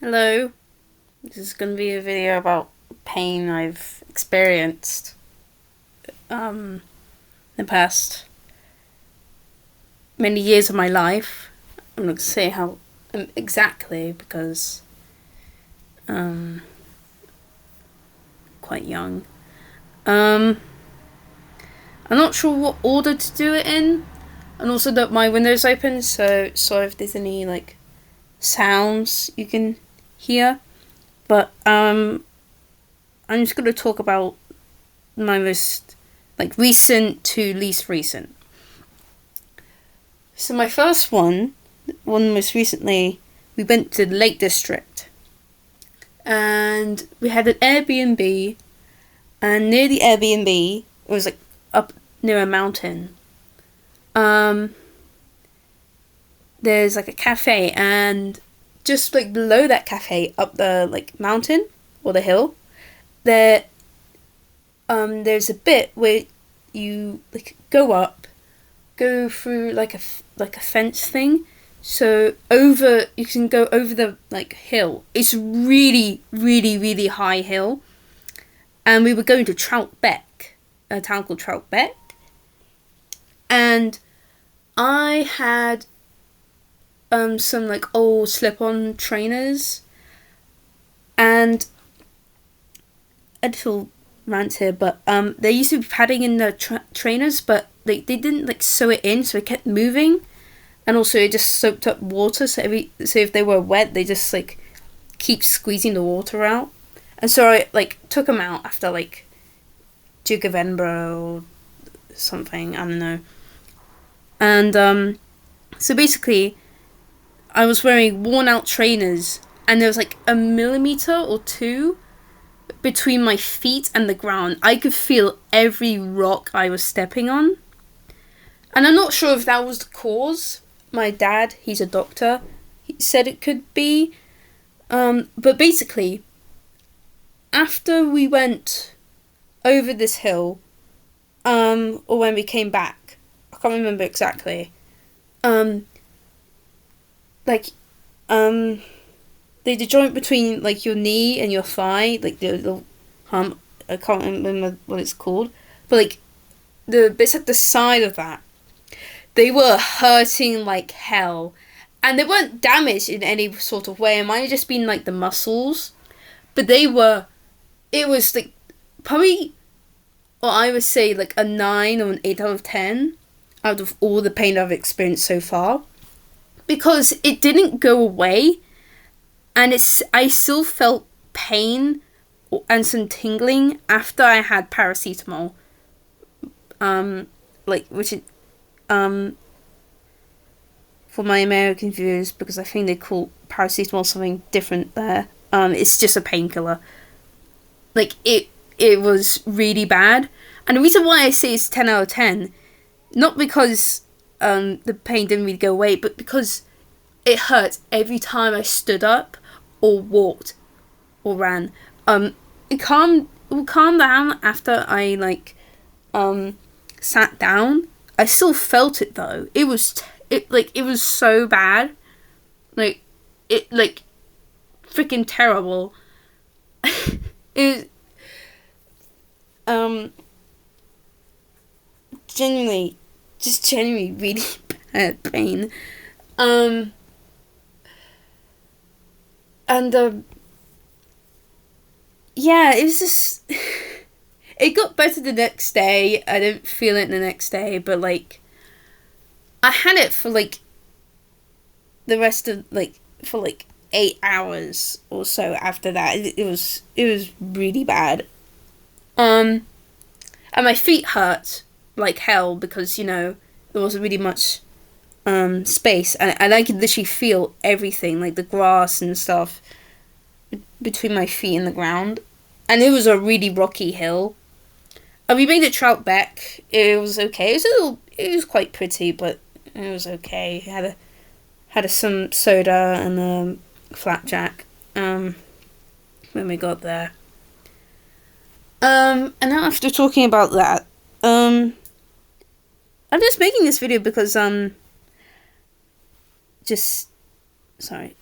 Hello, this is going to be a video about pain I've experienced in the past many years of my life. I'm not going to say how exactly because quite young. I'm not sure what order to do it in, and also that my window's open, so if there's any like sounds you can hear. But I'm just gonna talk about my most recent to least recent. So my first one most recently, we went to the Lake District, and we had an Airbnb, and near the Airbnb it was up near a mountain. There's a cafe, and just below that cafe, up the mountain or the hill, there there's a bit where you go through a fence thing, so you can go over the hill. It's really really really high hill, and we were going to Troutbeck, a town called Troutbeck, and I had some old slip-on trainers, and I'd feel rant here, but there used to be padding in the trainers, but they didn't sew it in, so it kept moving, and also it just soaked up water. So if they were wet, they just keep squeezing the water out, and so I took them out after Duke of Edinburgh or something, I don't know, and so basically I was wearing worn out trainers, and there was a millimeter or two between my feet and the ground. I could feel every rock I was stepping on. And I'm not sure if that was the cause. My dad, he's a doctor, he said it could be. But basically, after we went over this hill, or when we came back, I can't remember exactly. The joint between your knee and your thigh, the I can't remember what it's called, but the bits at the side of that, they were hurting like hell, and they weren't damaged in any sort of way. It might have just been the muscles, but they were. It was probably, or I would say a 9 or an 8 out of 10 out of all the pain I've experienced so far, because it didn't go away. And I still felt pain and some tingling after I had paracetamol. Which is, for my American viewers, because I think they call paracetamol something different there. It's just a painkiller. It was really bad. And the reason why I say it's 10 out of 10, not because the pain didn't really go away, but because it hurt every time I stood up or walked or ran. It will calm down after I sat down. I still felt it though. It was so bad. Freaking terrible. It was genuinely really bad pain. And yeah, it was just. It got better the next day. I didn't feel it the next day, but I had it for the rest of for 8 hours or so after that. It was really bad. And my feet hurt like hell because there wasn't really much space, and I could literally feel everything, the grass and stuff between my feet and the ground, and it was a really rocky hill. And we made it Troutbeck. It was okay. It was quite pretty, but it was okay. Had some soda and flapjack when we got there. And now after talking about that, I'm just making this video because just sorry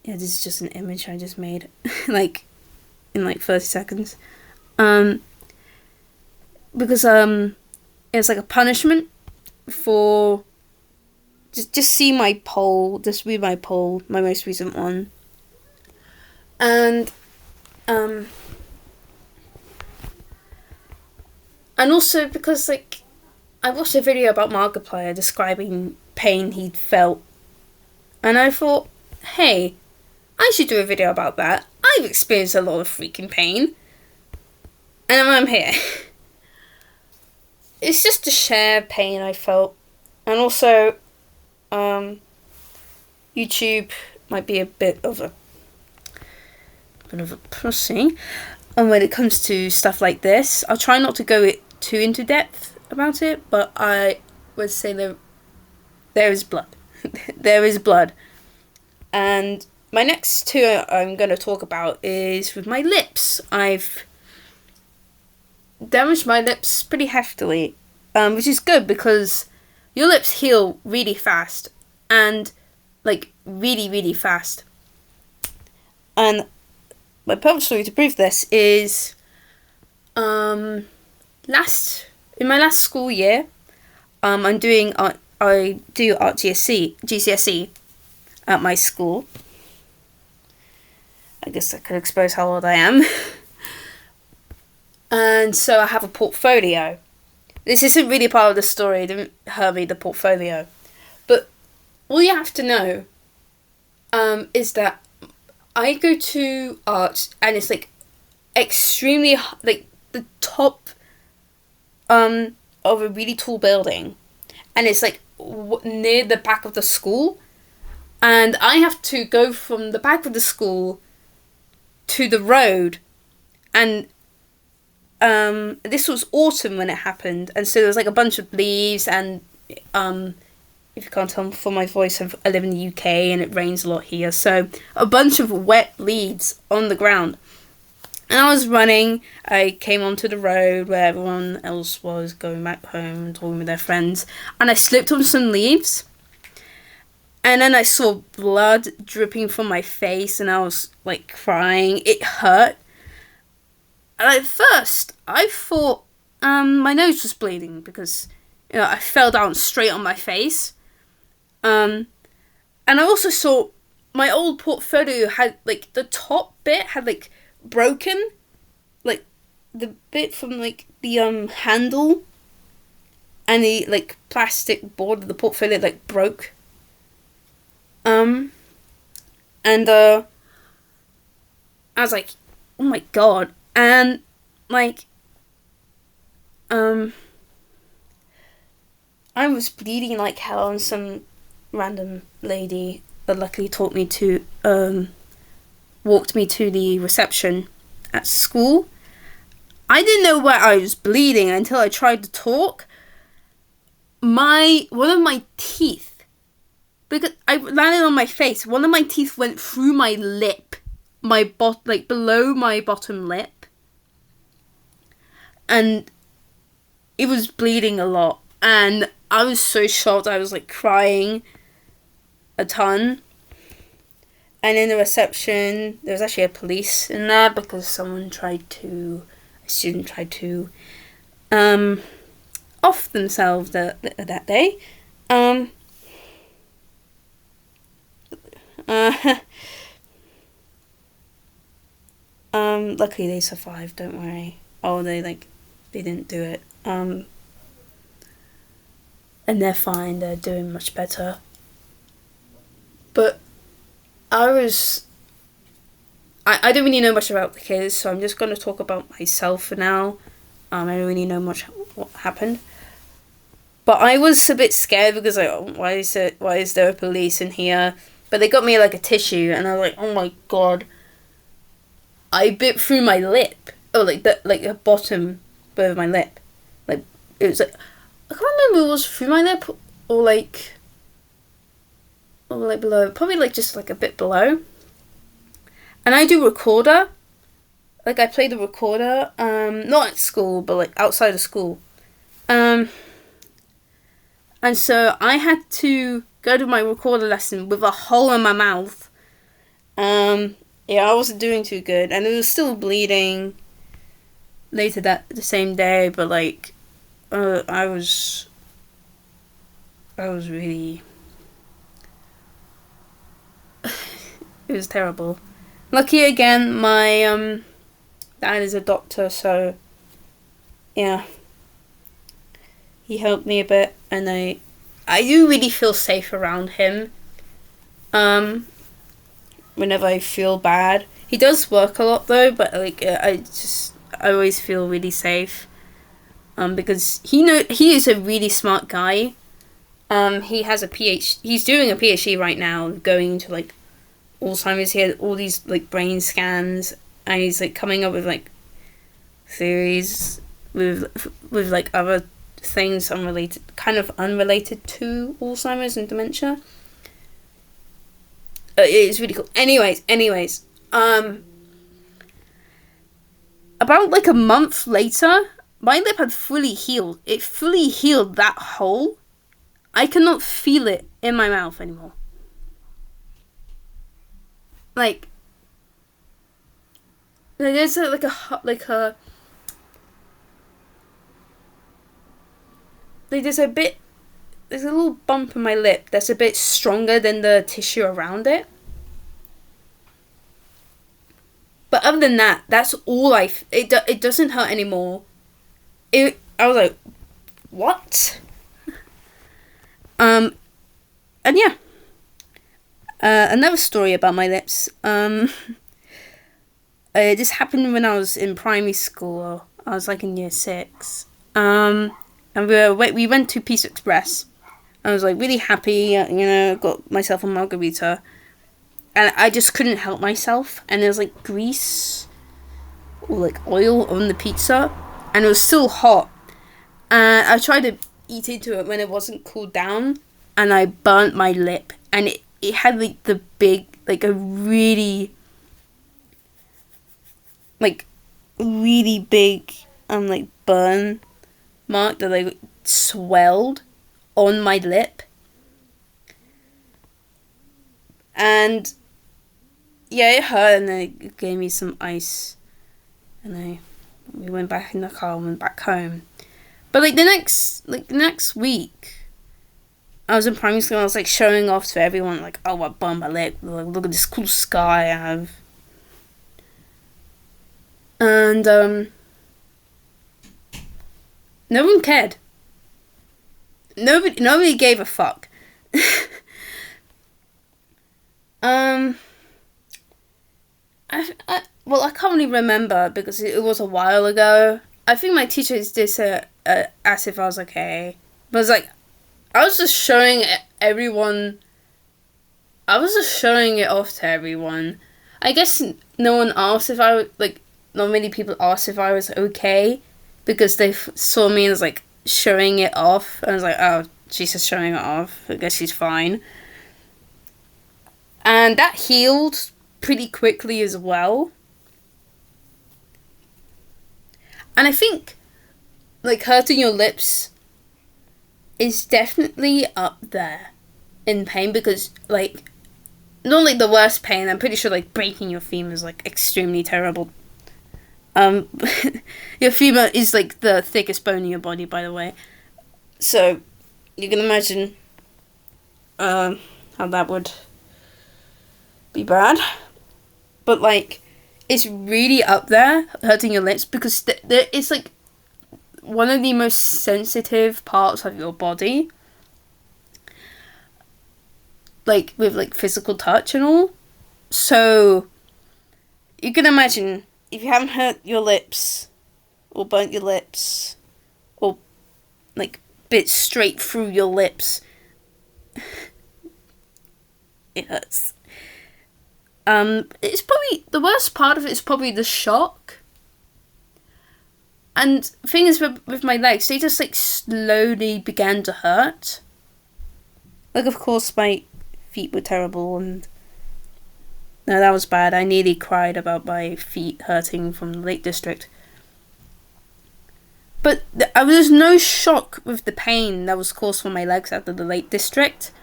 Yeah, this is just an image I just made, like, in like 30 seconds. Because it's like a punishment for just see my poll, just read my poll, my most recent one. And also because like I watched a video about Markiplier describing pain he'd felt, and I thought, hey, I should do a video about that. I've experienced a lot of freaking pain, and I'm here. It's just to share pain I felt, and also, YouTube might be a bit of a pussy, and when it comes to stuff like this, I'll try not to go too into depth about it, but I would say there is blood. There is blood, and my next two I'm going to talk about is with my lips. I've damaged my lips pretty heftily, which is good because your lips heal really fast, and like really, really fast. And my personal story to prove this is, in my last school year, I do art GCSE at my school. I guess I could expose how old I am. And so I have a portfolio. This isn't really part of the story, don't hurt me, the portfolio. But all you have to know is that I go to art, and it's like extremely, like the top of a really tall building, and it's like near the back of the school, and I have to go from the back of the school to the road, and this was autumn when it happened, and so there was like a bunch of leaves, and if you can't tell from my voice, I live in the UK and it rains a lot here, so a bunch of wet leaves on the ground. And I was running, I came onto the road where everyone else was going back home and talking with their friends, and I slipped on some leaves, and then I saw blood dripping from my face, and I was like crying. It hurt. And at first, I thought my nose was bleeding because I fell down straight on my face. And I also saw my old portfolio had like the top bit had like broken, like the bit from like the handle and the like plastic board of the portfolio like broke. And I was like, oh my god. And like I was bleeding like hell, and some random lady that luckily walked me to the reception at school. I didn't know where I was bleeding until I tried to talk. One of my teeth, because I landed on my face, one of my teeth went through my lip, like below my bottom lip, and it was bleeding a lot, and I was so shocked. I was like crying a ton. And in the reception, there was actually a police in there because a student tried to off themselves that day. Luckily they survived, don't worry. They didn't do it. And they're fine, they're doing much better. But I don't really know much about the kids, so I'm just going to talk about myself for now. I don't really know much what happened. But I was a bit scared because why is there a police in here? But they got me like a tissue, and I was like, oh my god. I bit through my lip. Oh, like the bottom bit of my lip. Like, it was like, I can't remember if it was through my lip or like below. Probably like just like a bit below. And I do recorder. Like, I play the recorder, not at school, but like outside of school. And so I had to go to my recorder lesson with a hole in my mouth. Yeah, I wasn't doing too good, and it was still bleeding later the same day, but like, I was really, it was terrible. Lucky again, my dad is a doctor, so yeah, he helped me a bit, and I do really feel safe around him. Whenever I feel bad, he does work a lot though, but like I always feel really safe. Because he is a really smart guy. He has a PhD. He's doing a PhD right now, going into like Alzheimer's. He had all these like brain scans, and he's like coming up with like theories with like other things unrelated to Alzheimer's and dementia. It's really cool. Anyways, about like a month later, my lip had fully healed. It fully healed that hole. I cannot feel it in my mouth anymore. Like there's there's a little bump in my lip that's a bit stronger than the tissue around it. But other than that, that's all it doesn't hurt anymore. I was like, what? And yeah. Another story about my lips. This happened when I was in primary school. I was like in year 6. And we went to Pizza Express. I was like really happy, got myself a margarita. And I just couldn't help myself. And there was like grease or like oil on the pizza. And it was still hot. And I tried to eat into it when it wasn't cooled down. And I burnt my lip. And it had like the big, like a really big, like burn mark that like swelled on my lip. And yeah, it hurt, and they gave me some ice, and we went back in the car and went back home. But like the next week, I was in primary school and I was like showing off to everyone, like, oh, I burned my lip, like, look at this cool scar I have. And no one cared. Nobody gave a fuck. I can't really remember because it was a while ago. I think my teachers did say ask if I was okay, but it's like I was just showing everyone. I was just showing it off to everyone. I guess no one asked if I like. Not many people asked if I was okay because they saw me as like showing it off. I was like, oh, she's just showing it off. I guess she's fine. And that healed pretty quickly as well. And I think like hurting your lips is definitely up there in pain because like not like the worst pain. I'm pretty sure like breaking your femur is like extremely terrible. Your femur is like the thickest bone in your body, by the way. So you can imagine how that would be bad. But like it's really up there hurting your lips because it's like one of the most sensitive parts of your body, like with like physical touch and all. So you can imagine if you haven't hurt your lips or burnt your lips or like bit straight through your lips, it hurts. It's probably the worst part of it is probably the shock. And thing is with my legs, they just like slowly began to hurt. Like of course my feet were terrible and no, that was bad. I nearly cried about my feet hurting from the Lake District. But there was no shock with the pain that was caused from my legs after the Lake District.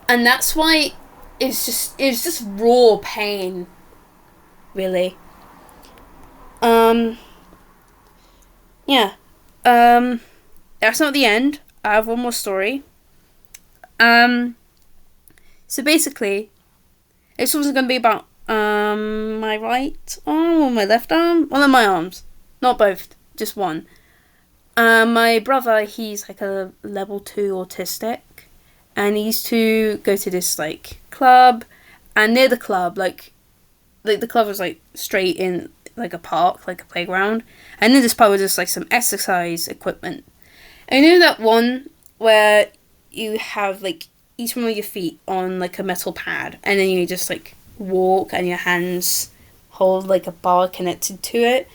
And that's why it's just raw pain, really. Um, yeah. That's not the end. I have one more story. Um, so basically, this one's gonna be about my right arm or my left arm, one of my arms, not both, just one. My brother, he's like a level 2 autistic, and he used to go to this like club, and near the club, like the club was like straight in like a park, like a playground, and then this part was just like some exercise equipment. And you know that one where you have like each one of your feet on like a metal pad, and then you just like walk, and your hands hold like a bar connected to it.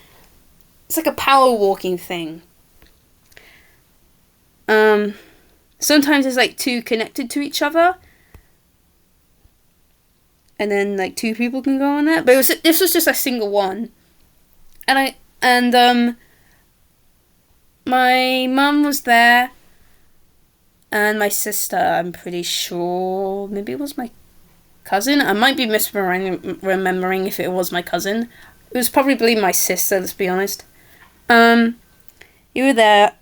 It's like a power walking thing. Sometimes it's like two connected to each other, and then like two people can go on that. But this was just a single one, and my mum was there, and my sister. I'm pretty sure maybe it was my cousin. I might be misremembering if it was my cousin. It was probably my sister. Let's be honest. You were there.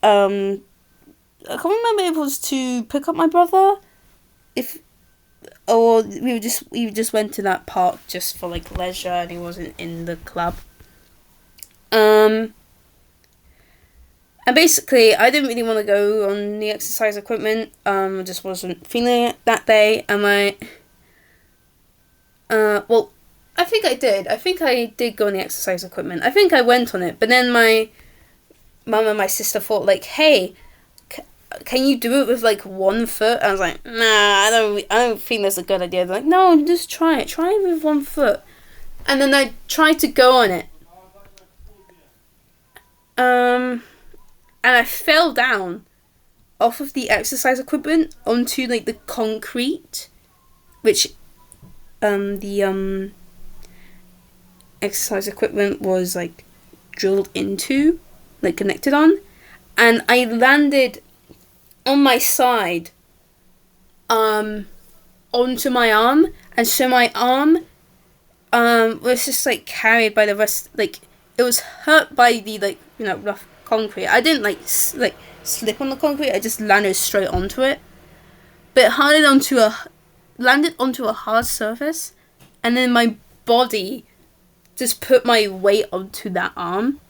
I can't remember if it was to pick up my brother, or we just went to that park just for like leisure, and he wasn't in the club. And basically, I didn't really want to go on the exercise equipment. I just wasn't feeling it that day, and well, I think I did. I think I did go on the exercise equipment. I think I went on it, but then my mum and my sister thought like, hey, can you do it with like one foot? I was like, nah, I don't think that's a good idea. They're like, no, just try it. Try it with one foot. And then I tried to go on it. And I fell down off of the exercise equipment onto like the concrete, which the exercise equipment was like drilled into, like connected on, and I landed on my side onto my arm, and so my arm was just like carried by the rest, like it was hurt by the like rough concrete. I didn't like slip on the concrete. I just landed straight onto it, but it landed onto a hard surface, and then my body just put my weight onto that arm,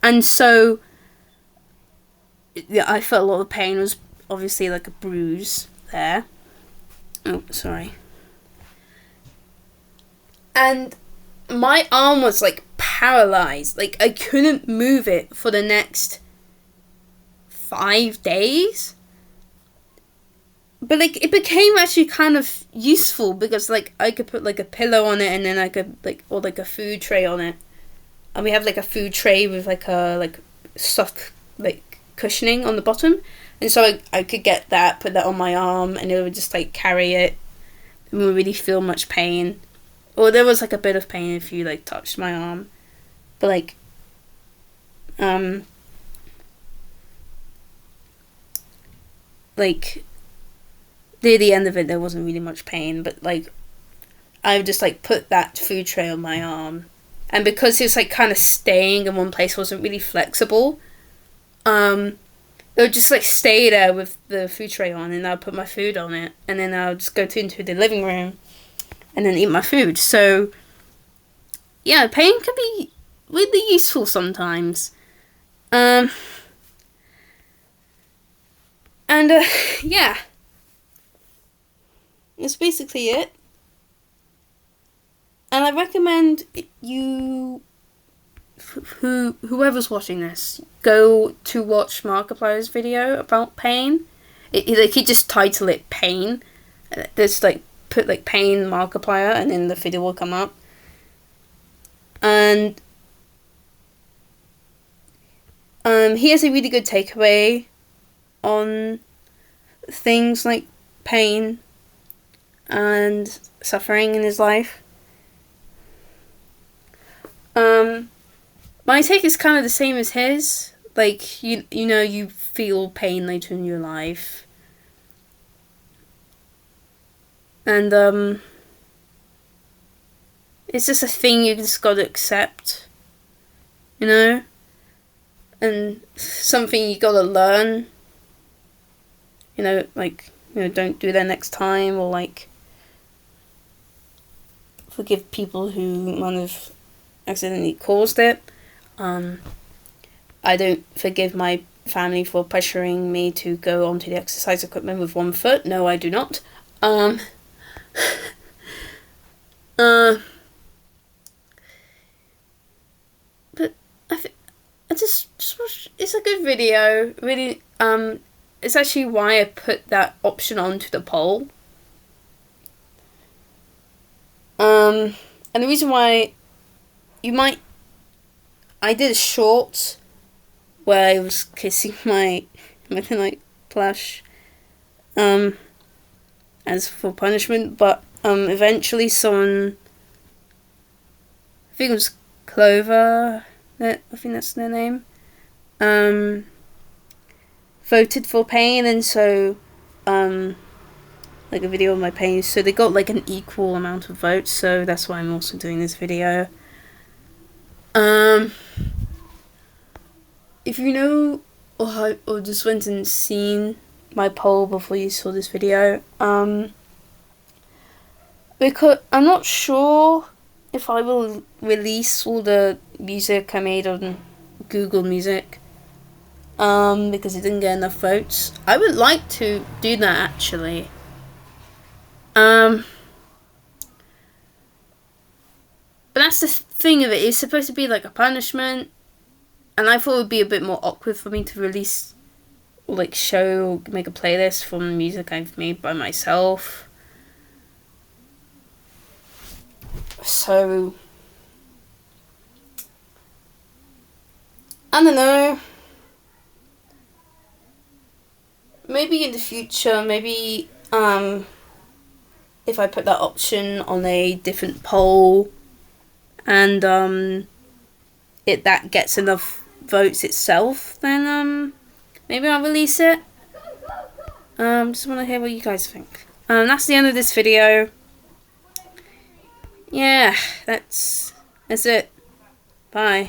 and so yeah, I felt a lot of pain. It was obviously like a bruise there. Oh, sorry. And my arm was like paralyzed. Like I couldn't move it for the next 5 days. But like it became actually kind of useful because like I could put like a pillow on it, and then I could or like a food tray on it. And we have like a food tray with like a soft like cushioning on the bottom, and so I could get that, put that on my arm, and it would just like carry it. I wouldn't really feel much pain. Or there was like a bit of pain if you like touched my arm, but like near the end of it there wasn't really much pain, but like I would just like put that food tray on my arm, and because it was like kind of staying in one place, wasn't really flexible, it would just like stay there with the food tray on, and I'd put my food on it, and then I would just go into the living room and then eat my food. So yeah, pain can be really useful sometimes. And yeah, that's basically it. And I recommend you, whoever's watching this, go to watch Markipliers' video about pain. He just title it Pain. There's like put like Pain Markiplier, and then the video will come up. And he has a really good takeaway on things like pain and suffering in his life. My take is kind of the same as his. Like, you feel pain later in your life. And it's just a thing you just gotta accept, you know, and something you gotta learn, you know, like, you know, don't do that next time, or like forgive people who might have accidentally caused it. I don't forgive my family for pressuring me to go onto the exercise equipment with one foot. No, I do not. But I just watched, it's a good video. Really, it's actually why I put that option onto the poll. And the reason why I did a short where I was kissing my like plush, as for punishment, but eventually someone, I think it was Clover, I think that's their name, voted for pain, and so like a video of my pain, so they got like an equal amount of votes, so that's why I'm also doing this video. If you know or just went and seen my poll before you saw this video, because I'm not sure if I will release all the music I made on Google Music, because it didn't get enough votes. I would like to do that, actually. But that's the thing of it. It's supposed to be like a punishment, and I thought it would be a bit more awkward for me to release, or like show, or make a playlist from the music I've made by myself. So I don't know. Maybe in the future, maybe if I put that option on a different poll, and that gets enough votes itself, then maybe I'll release it. Just want to hear what you guys think. That's the end of this video. Yeah, that's it. Bye.